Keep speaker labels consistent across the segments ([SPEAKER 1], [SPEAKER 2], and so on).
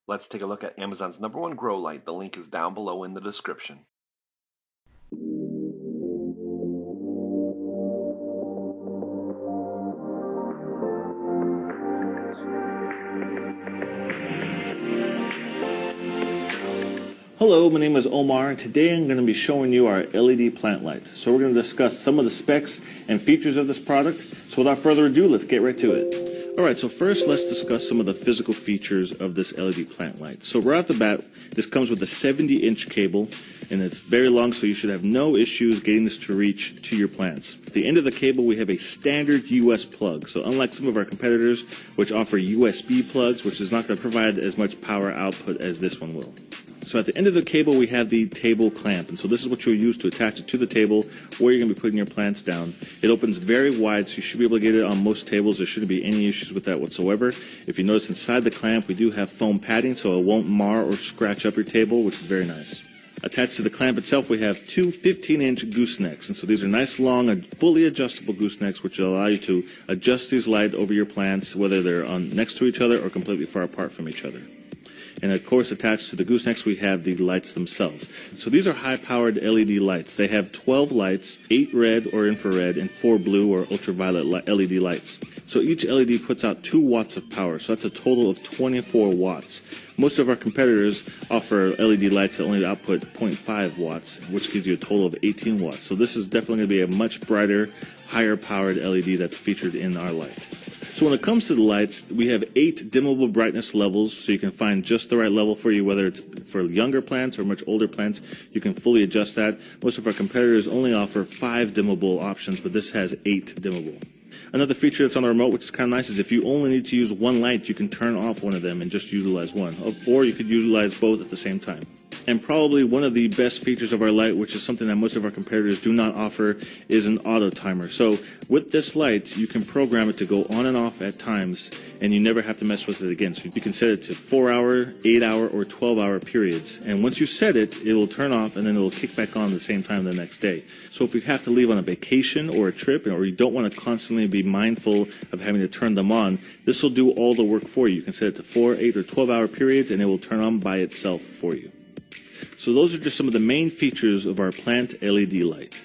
[SPEAKER 1] Let's take a look at Amazon's #1 grow light. The link is down below in the description.
[SPEAKER 2] Hello, my name is Omar, and today I'm going to be showing you our LED plant light. So we're going to discuss some of the specs and features of this product. So without further ado, let's get right to it. Alright, so first let's discuss some of the physical features of this LED plant light. So right off the bat, this comes with a 70-inch cable, and it's very long, so you should have no issues getting this to reach to your plants. At the end of the cable, we have a standard US plug. So unlike some of our competitors, which offer USB plugs, which is not going to provide as much power output as this one will. So at the end of the cable, we have the table clamp, and so this is what you'll use to attach it to the table where you're going to be putting your plants down. It opens very wide, so you should be able to get it on most tables. There shouldn't be any issues with that whatsoever. If you notice inside the clamp, we do have foam padding, so it won't mar or scratch up your table, which is very nice. Attached to the clamp itself, we have two 15-inch goosenecks, and so these are nice, long, and fully adjustable goosenecks, which will allow you to adjust these light over your plants, whether they're on next to each other or completely far apart from each other. And of course, attached to the goosenecks, we have the lights themselves. So these are high-powered LED lights. They have 12 lights, 8 red or infrared, and 4 blue or ultraviolet LED lights. So each LED puts out 2 watts of power, so that's a total of 24 watts. Most of our competitors offer LED lights that only output 0.5 watts, which gives you a total of 18 watts. So this is definitely going to be a much brighter, higher-powered LED that's featured in our light. So when it comes to the lights, we have 8 dimmable brightness levels, so you can find just the right level for you, whether it's for younger plants or much older plants. You can fully adjust that. Most of our competitors only offer 5 dimmable options, but this has 8 dimmable. Another feature that's on the remote, which is kind of nice, is if you only need to use one light, you can turn off one of them and just utilize one. Or you could utilize both at the same time. And probably one of the best features of our light, which is something that most of our competitors do not offer, is an auto timer. So with this light, you can program it to go on and off at times, and you never have to mess with it again. So you can set it to 4-hour, 8-hour, or 12-hour periods. And once you set it, it will turn off, and then it will kick back on the same time the next day. So if you have to leave on a vacation or a trip, or you don't want to constantly be mindful of having to turn them on, this will do all the work for you. You can set it to 4, 8, or 12-hour periods, and it will turn on by itself for you. So those are just some of the main features of our plant LED light.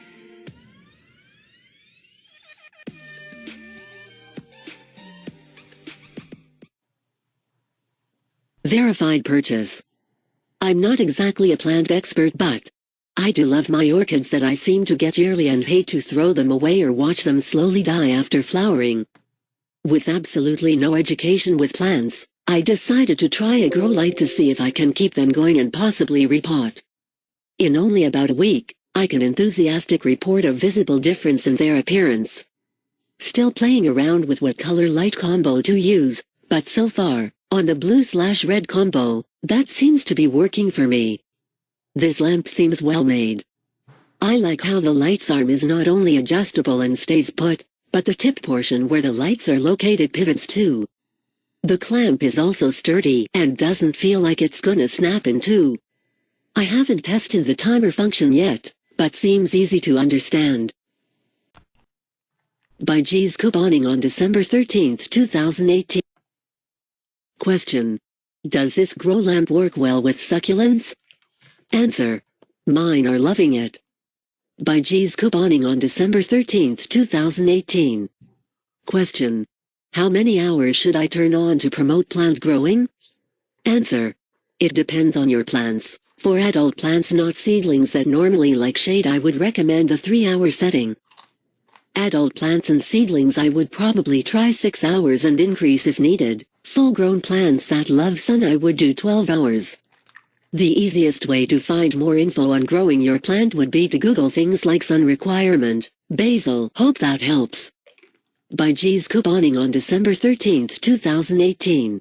[SPEAKER 3] Verified purchase. I'm not exactly a plant expert, but I do love my orchids that I seem to get yearly and hate to throw them away or watch them slowly die after flowering. With absolutely no education with plants, I decided to try a grow light to see if I can keep them going and possibly repot. In only about a week, I can enthusiastically report a visible difference in their appearance. Still playing around with what color light combo to use, but so far, on the blue/red combo, that seems to be working for me. This lamp seems well made. I like how the light's arm is not only adjustable and stays put, but the tip portion where the lights are located pivots too. The clamp is also sturdy and doesn't feel like it's gonna snap in two. I haven't tested the timer function yet, but seems easy to understand. By G's couponing on December 13, 2018. Question. Does this grow lamp work well with succulents? Answer. Mine are loving it. By G's couponing on December 13, 2018. Question. How many hours should I turn on to promote plant growing? Answer. It depends on your plants. For adult plants, not seedlings that normally like shade, I would recommend the 3-hour setting. Adult plants and seedlings, I would probably try 6 hours and increase if needed. Full-grown plants that love sun, I would do 12 hours. The easiest way to find more info on growing your plant would be to Google things like sun requirement, basil. Hope that helps. By G's couponing on December 13, 2018.